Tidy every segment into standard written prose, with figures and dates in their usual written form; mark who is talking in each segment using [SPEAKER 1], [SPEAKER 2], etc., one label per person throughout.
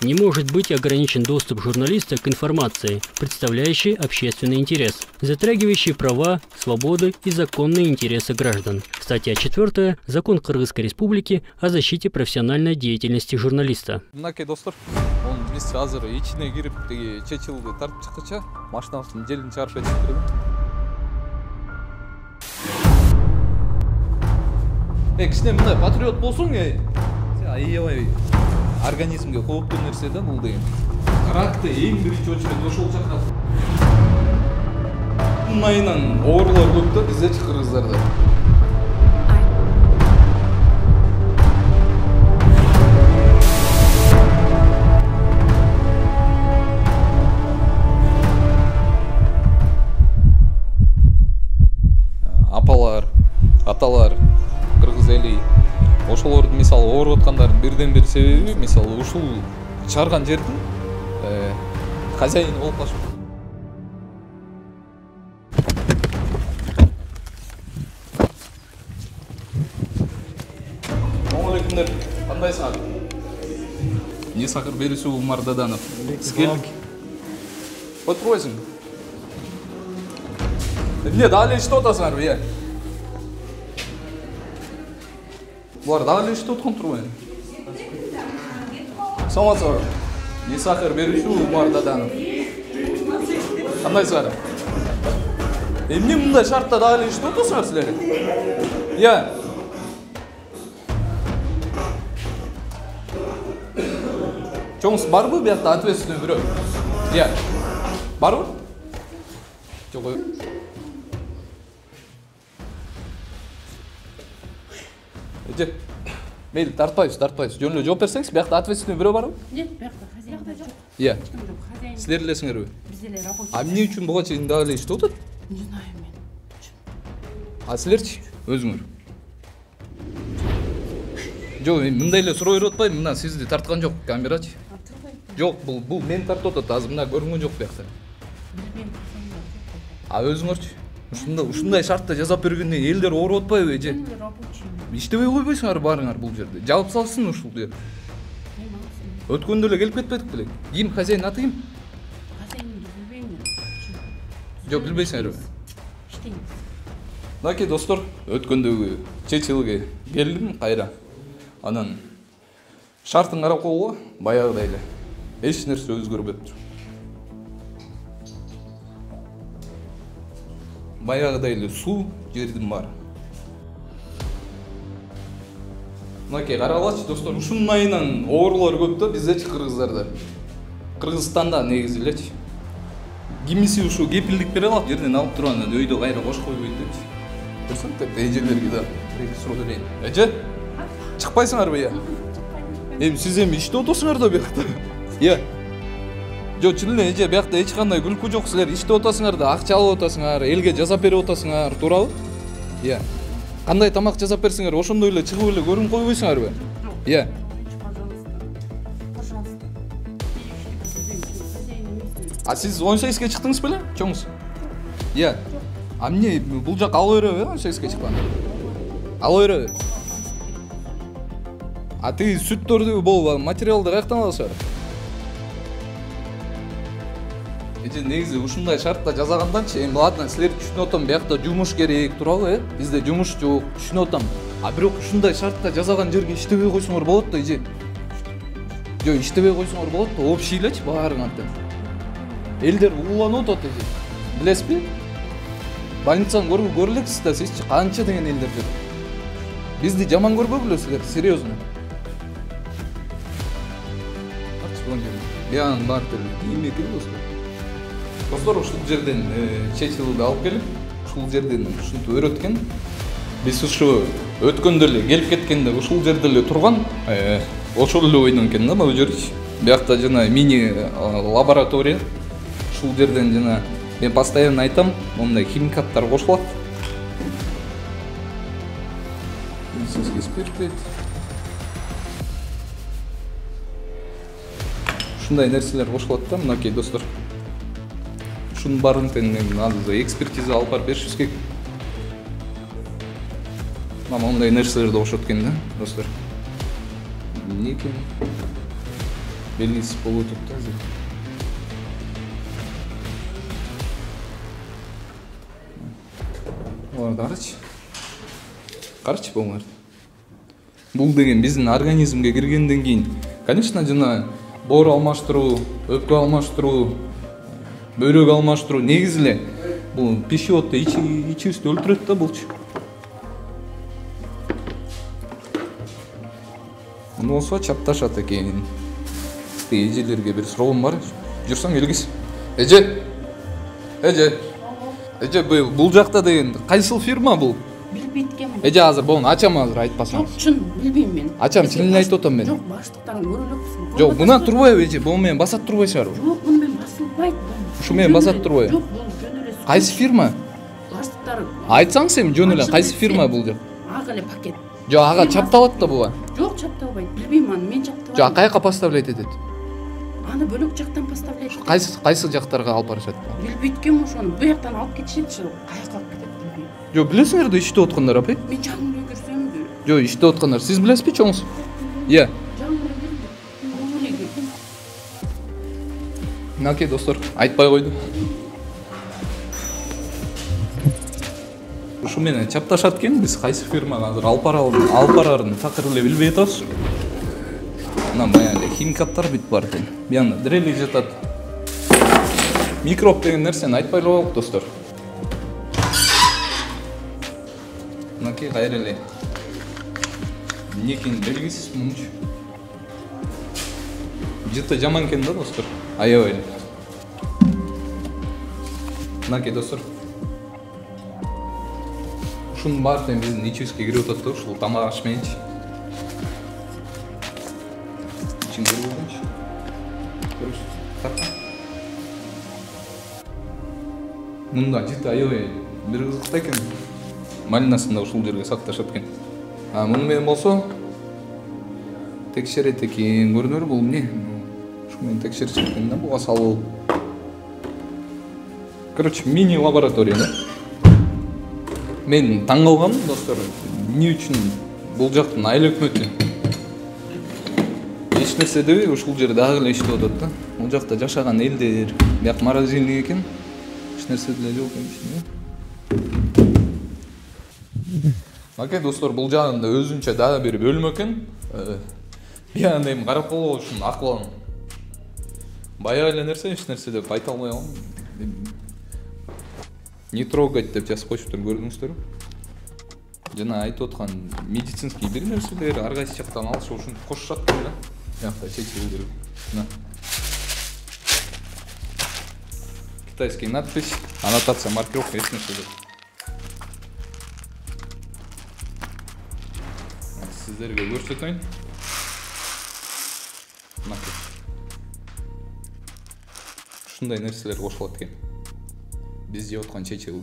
[SPEAKER 1] Не может быть ограничен доступ журналиста к информации, представляющей общественный интерес, затрагивающей права, свободы и законные интересы граждан. Статья 4. Закон Кыргызской Республики о защите профессиональной деятельности журналиста.
[SPEAKER 2] Патриот болсуң, аябай организмге кооптуу нерсе да бул деген. Ракты эң биринчи очередь ошол жакка. Майынан оорулар көп да бизде кыргыздарда. Апалар, аталар, кыргыз эли ошолордун мисалы ооруп аткандардын бирден бир себеби мисалы ушул чыгарган жердин хозяйыны болуп калышып. Assalamualaikum. Кандайсыңар? Не сакыр берүүсү Умар Даданов. Келдик. Отурбайсың? Эмне дагы иште атасыңарбы, э? Бұлар дағылы үшті отқан тұрмайын. Самасыр, не сақыр беруші Умар Даданов. Қандай сары? Емне мұндай шартта дағылы үшті отасыңар сілері? Е? Жоңыз бар бұ бияқта ответственный бюро? Е? Бар бұ? Жоқ ой. Мейлі, тартпайсыз. Жөнлі жооп берсеңіз, бияқта ответственный бюро бар ма?
[SPEAKER 3] Нет, бияқта хозяйда жоқ.
[SPEAKER 2] Иә. Сілер білесіңер бе?
[SPEAKER 3] Бізделер рабочий.
[SPEAKER 2] А мне үшін бұға чейін дағылы ішті отыр?
[SPEAKER 3] Не знаю мен.
[SPEAKER 2] А сілерші? Өзіңер? Жоқ, мұндайлы сұрау өротпайым, мұна сізді тартқан жоқ, камерачы. Жоқ, бұл мен тартып отыр, азы мұна көрінген жоқ бияқта. А өзіңерші? Ушундай шартта жазап бергенде элдер ооруп атпайбы эже? Иштебей койбойсуңар барыңар бул жерде. Жабып салсын ушул жер. Өткөндө эле келип кетпедик беле? Ким хозяин аты ким?
[SPEAKER 3] Хозяинымды билбейм мен.
[SPEAKER 2] Жок, билбейсиңерби?
[SPEAKER 3] Иштейм.
[SPEAKER 2] Мынакей достор, өткөндөгү чечилге келдим кайра. Анан шартын карап койгула, баягыдай эле. Эч нерсе өзгөрбөптүр. Баягыдай эле суу жердин бар. Мынакей карагылачы достор, ушунун айынан оорулар көп да биздечи кыргыздарда. Кыргызстанда негизи элечи. Кимиси ушу кепилдик бере алат, жерден алып туруп анан өйдө кайра кош койбойт депчи. Көрсөң, эжелерге да суроо берейин. Эже? Чыкпайсыңарбы я? Эми сиз эми иште отосуңар да биякта. Е. Жок, чын эле эже, биякта эч кандай күлкү жок. Силер иште отосуңар да, акча алып отосуңар, элге жасап берип отосуңар, туурабы? Е. Кандай тамак жасап берсеңер, ошондой эле чыгып эле көрүнүп койбойсуңарбы? Е. А сиз 18ге чыктыңыз беле? Чоңуз? Е. А эмне бул жак ала береби, 18ге чыккан? Ала береби? А ты сүттөрдү бул материалды каяктан аласыңар? Эже негизи ушундай шартта жазаганданчы, эми ладно, силер түшүнүп атам, биякта жумуш керек, туурабы, бизде жумуш жок, түшүнүп атам. А бирок ушундай шартта жазаган жерге иштебей койсоңор болот да, эже. Жок, иштебей койсоңор болот да, общий элечи баарың антен. Элдер уланып атат, эже. Билесизби? Больницаны көрүп элексиз да, сизчи канча деген элдер жүр. Бизди жаман көрбөгүлө силер, серьезно. Биянын бар тел, кийиме келбесин. Достор, ушул жерден чечилди алып келип, ушул жерден ушинтип өрөткөн. Биз ушу өткөндө эле келип кеткенде ушул жерде эле турган, ошол эле ойдон экен да бул жерчи. Биякта жана мини лаборатория. Ушул жерден жана мен постоянно айтам, мондай химикаттар кошулат. Медицинский спирт. Ушундай нерселер кошулат да, мынакей достор. Ушунун баарын тең экспертиза алып барып беришибиз керек. Ama onday nерселерди окшот экен да, достор. Эмне экен? Белгисиз болуп атат да азыр. Оларды карачы болмарды. Бул деген биздин организмге киргенден кийин, конечно, жана боор алмаштыруу, өпкө алмаштыруу, бөйрөк алмаштыруу негизи эле бул пищеводду ичибизди өлтүрөт да булчу. Муну болсо чапташат экен. Эжелерге бир суроом бар. Жүрсөң келгис. Эже бул жакта деген кайсыл фирма бул?
[SPEAKER 3] Билбейт экенмин.
[SPEAKER 2] Эже азыр болун ачам азыр айтпасаңыз.
[SPEAKER 3] Жок, чын билбейм мен.
[SPEAKER 2] Ачам чынын айтып атам мен.
[SPEAKER 3] Жок, баштыктарын көрөлөксүң.
[SPEAKER 2] Жок, мына турбайбы эже? Бул менен басат турбайсыңар.
[SPEAKER 3] Жок, муну мен басылбайт.
[SPEAKER 2] Ушу менен басат турбайбы?
[SPEAKER 3] Жок, бул жөн эле.
[SPEAKER 2] Кайсы фирма?
[SPEAKER 3] Баштыктары.
[SPEAKER 2] Айтсаңыз эми жөн эле кайсы фирма бул жок?
[SPEAKER 3] Ак эле пакет.
[SPEAKER 2] Жок, ага чапталат да буга.
[SPEAKER 3] Жок, чаптабайт. Билбейм аны, мен чаптабайм.
[SPEAKER 2] Жок, каяка поставлять этет?
[SPEAKER 3] Аны бөлөк жактан поставлять.
[SPEAKER 2] Кайсы жактарга алып барышат?
[SPEAKER 3] Билбейт экенмин ошону. Бу жактан алып кетишет, каяка алып кетет билбейм.
[SPEAKER 2] Жок, билесиңер да иштеп аткандар апай?
[SPEAKER 3] Мен жаңы эле көрсөмдү.
[SPEAKER 2] Жок, иштеп аткандар. Сиз билесизби чоңуз? Иә.
[SPEAKER 3] Жаңы эле көрдүм. Могу эле көрдүм.
[SPEAKER 2] Мынакей достор, айтпай койду. Ушу менен чапташат экен, биз кайсы фирмага азыр алып барарын такыр эле билбей атабыз. Мына баягы химикаттар бүт бар экен. Бияна дрели жатат. Микроб деген нерсени айтпай эле коелук достор. Мынакей кайра эле. Эмне экени белгисиз мунчу. Жыты жаман экен да достор. Аябай эле. Мынакей достор. Ушунун баары биздин ичибизге кирип атат да, ушул тамак аш мененчи. İçin görüyor musun? Görüyorsun. Takma. Munda ciddi aябай bir kızıkta eкен. Малинасында ушул жерге сакташат экен. Муну менен болсо текшерет экен. Көрдүңөрбү бул эмне? Ушу менен текшеришет экен да, буга салып. Короче, мини лаборатория да. Мен таң калгам достор, эмне үчүн бул жактын айыл өкмөтү эч нерсе дебей ушул жерде дагы эле иштеп атат да. Бул жакта жашаган элдер, бияк морозильник экен. Эч нерсе деле жок экен. Макет достор, бул жагында өзүнчө дагы бир бөлмө экен. Биян эми карап калуу үчүн акылым. Баягы эле нерсе, эч нерсе деп айта албай калдым. Не трогать деп жазып коюшуптур, көрдүңүздөрбү? Жана айтып аткан медицинский бир нерселер ар кайсы жактан алышы үчүн кошушат да. Якта чечилүү керек. Мына. Китайский надпись, аннотация, маркировка, эч нерсе жок. Сиздерге көрсөтөйүн. Мына. Ушундай нерселер кошулат экен. Биз жеп аткан чечилүү.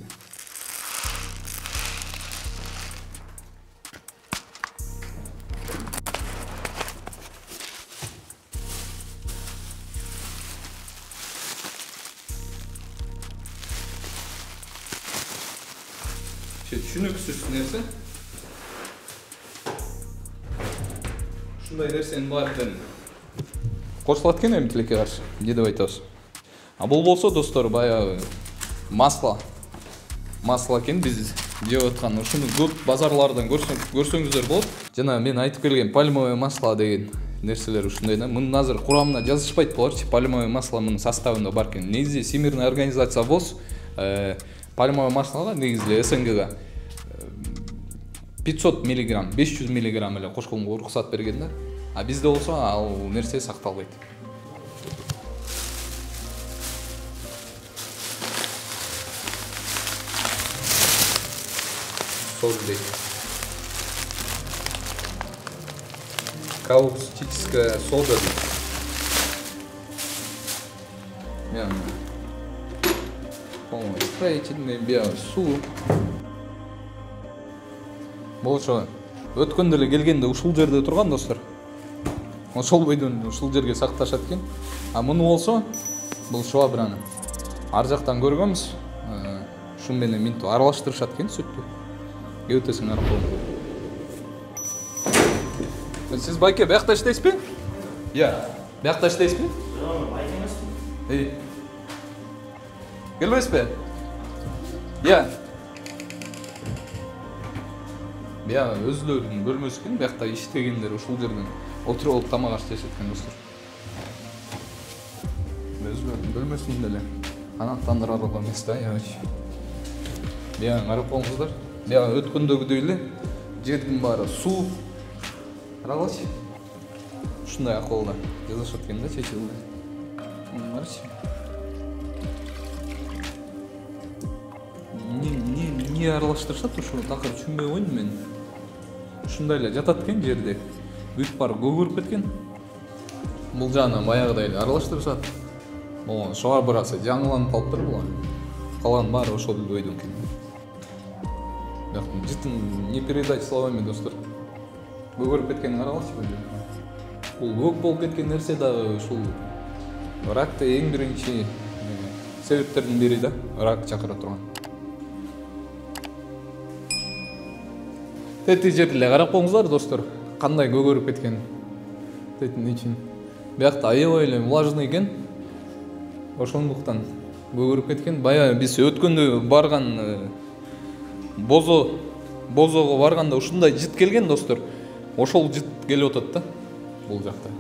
[SPEAKER 2] Түшүнүксүз нерсе. Ушундай нерсенин баарын кошулат экен эми тилекке каршы. Эмне деп айтабыз? Бул болсо достор, баягы масло экен, биз жеп аткан. Ушуну көп базарлардан көрсөңүздөр болот. Жана мен айтып келген пальмовое масло деген нерселер ушундай да. Мунун азыр курамына жазышпайт болорчу. Пальмовое масло мунун составында бар экен. Негизи Всемирная организация ВОЗ пальмовое маслога негизи СНГга 500 мг, 500 мг эле кошконго уруксат берген да. Бизде болсо ал нерсе сакталбайт. Соль. Каустическая сода. Строительный биосу. Болчу өткөндө эле келгенде ушул жерде турган достор. Ошол бойдон ушул жерге сакташат экен. Муну болсо бул швабраны ар жактан көргөнбүз. Ушу менен минтип аралаштырышат экен сүттү. Өтөсүң аркылуу. Siz байке бияқта іштейсіз бе? Иә. Бияқта іштейсіз бе?
[SPEAKER 4] Жоқ, байке емеспін.
[SPEAKER 2] Келбейсіз бе? Иә. Бия өзлерінің бөлмесі екен, бияқта іштегендер ушул жерден отырып алып тамақ ашып жешеткен достар. Өзлерінің бөлмесінде эле канаттандырарлык эмес да, яочи. Бия карап коңуздар. Бия өткөндөгүдөй эле жердин баары суу. Карагылачы. Ушундай акыбалда жазышат экен да, чечилди. Мынарчы. Не аралаштырышат ушул такыр түшүнбөй койдум мен. Ушундай эле жатат экен жерде. Бүт баары көгөрүп кеткен. Бул жагынан баягыдай эле аралаштырышат. Могу швабырасы жаңыланып калыптыр бул. Калган баары ошол эле ойдон экен. Бирок жытын не передать словами, достор. Көгөрүп кеткенин карагылчы бул. Бул көк болуп кеткен нерсе дагы ушул ракты эң биринчи себептердин бири да, рак чакыра турган. Тети жерде карап коңуздар, достор, кандай көгөрүп кеткен. Тетин ичин. Биякта аябай эле влажный экен. Ошондуктан көгөрүп кеткен. Бая биз өткөндө барган бозого барганда ушундай жыт келген, достор. Ошол жыт келип атат да бул жакта.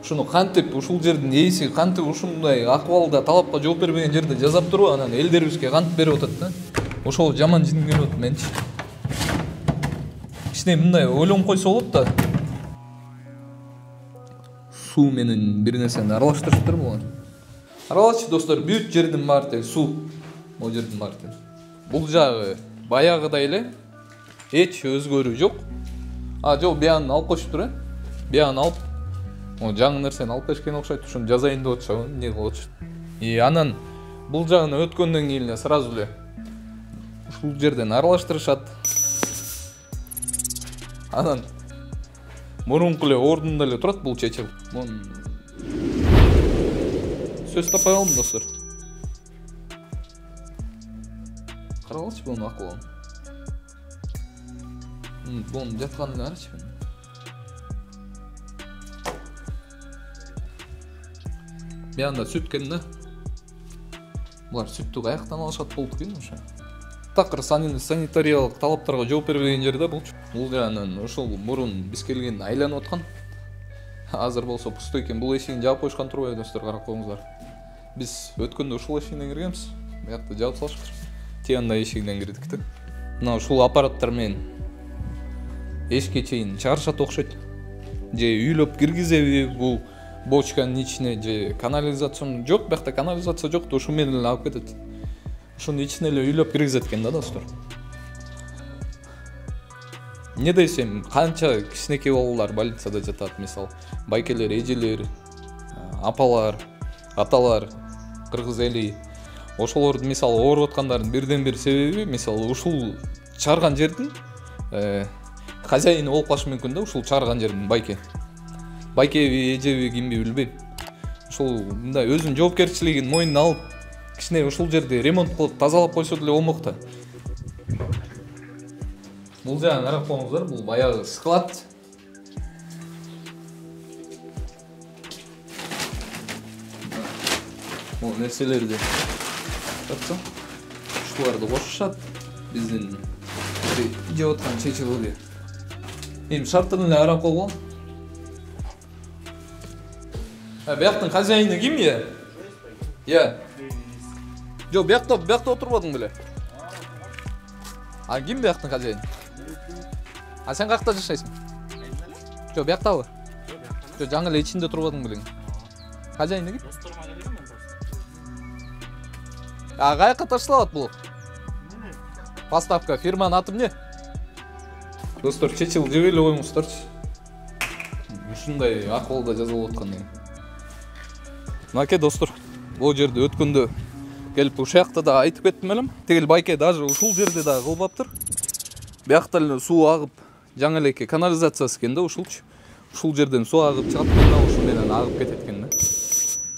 [SPEAKER 2] Ушуну кантип ушул жердин ээси кантип ушундай акыбалда талапка жооп бербеген жерде жазап туруп, анан элдерибизге кантип берип атат да. Ошол жаман жин келип атат менчи. Кичине мындай ойлонуп койсо болот да. Суу менен бир нерсени аралаштырыптыр бул. Аралачы, достор, бүт жердин баары тең суу. Бул жердин баары тең. Бул жагы баягыдай эле эч өзгөрүү жок. Жок, биягын алып коюшуптур, биягын алып, жаңы нерсени алып беришкен окшойт, ушуну жазайын деп атышат, эмне кылып атышат. Анан бул жагына өткөндөн кийин эле сразу эле ушул жерден аралаштырышат. Анан мурунку эле ордунда эле турат бул чечил. Сөз таппай калдым, достор. Карагылчы бунун акыбалын. Бунун жатканын карачы. Биянда сүт экен да. Булар сүттү каяктан алышат болду экен ошо. Такыр санитариялык талаптарга жооп бербеген жерде бул. Бул жагынан ошол мурун биз келгенде айланып аткан. Азыр болсо пустой экен. Бул эшигин жаап коюшкан турбайбы, достор, карап коюңуздар. Биз өткөндө ушул эшигинен киргенбиз. Буякты жаап салышыптыр. Тиянда эшигинен кирдик да. Мына ушул аппараттар менен эшикке чейин чыгарышат окшойт. Же үйлөп киргизеби бул бочканын ичине, же канализация жок, биякта канализация жок, ушу менен эле алып кетет. Ушунун ичине эле үйлөп киргизет экен да, достор. Не десем, канча кичинекей балалар больницада жатат, мисалы, байкелер, эжелер, апалар, аталар, кыргыз эли. Ошолордун мисалы ооруп аткандардын бирден бир себеби, мисалы, ушул чыгарган жердин хозяины болуп калышы мүмкүн да, ушул чыгарган жердин байке. Байкеби, эжеби, кимби билбейм. Ушул мындай өзүнүн жоопкерчилигин мойнуна алып, кичине ушул жерди ремонт кылып тазалап койсо деле болмок да. Бул жагын карап коңуздар, бул баягы склад. Бул нерселерди тапса, ушуларды кошушат. Биздин жеп аткан чечилди. Эми шартын эле карап койгон. Бияктын хозяйыны ким я? Я. Жок, биякта отурбадың беле? Ким бияктын хозяйыны? Сен каякта жашайсың? Жок, бияктабы? Жок, жаңы эле ичинде турбадың белең? Хозяйыны ким? Каякка ташталат бул? Поставка, фирманын аты эмне? Достор, чечил жеп эле коюңуздарчы. Ушундай акыбалда жазылып аткан. Мынакей, достор, бул жерде өткөндө келип ушакта да айтып кеттим элем. Тигил байке даже ушул жерде да кылбаптыр. Биякта эле суу агып, жаңы элеке канализациясы экен да, ушулчу. Ушул жерден суу агып чыгат экен да, ушул менен агып кетет экен да.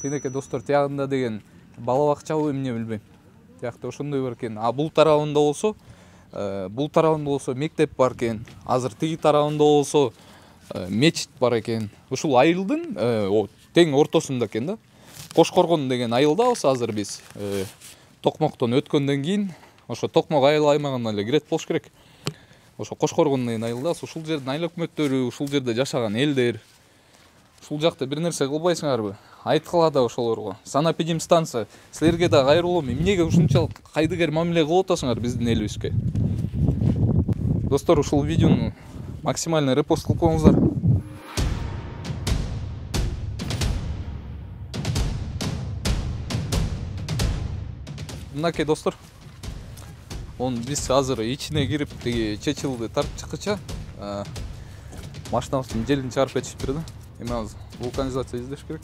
[SPEAKER 2] Тинеке, достор, тиягында деген бала бакчабы эмне билбейм. Тиякта ошондой бар экен. Бул тарабында болсо мектеп бар экен. Азыр тиги тарабында болсо мечит бар экен. Ушул айылдын тең ортосунда экен да. Кошкоргон деген айылдабыз азыр биз. Токмоктон өткөндөн кийин ошо Токмок айыл аймагына эле кирет болуш керек. Ошо Кошкоргон деген айылдабыз. Ушул жердин айыл өкмөттөрү, ушул жерде жашаган элдер. Ушул жакта бир нерсе кылбайсыңарбы? Айткыла да ошолорго. Санэпидемстанция силерге да кайрылуум. Эмнеге ушунчалык кайдыгер мамиле кылып атасыңар биздин элибизге? Достор, ушул видеону максимально репост кылып коюңуздар. Мынакей достор. Биз азыр ичине кирип тиги чечилди тартып чыккыча машинабыздын желин чарып кетишиптир да. Эми азыр вулканизация издеш керек.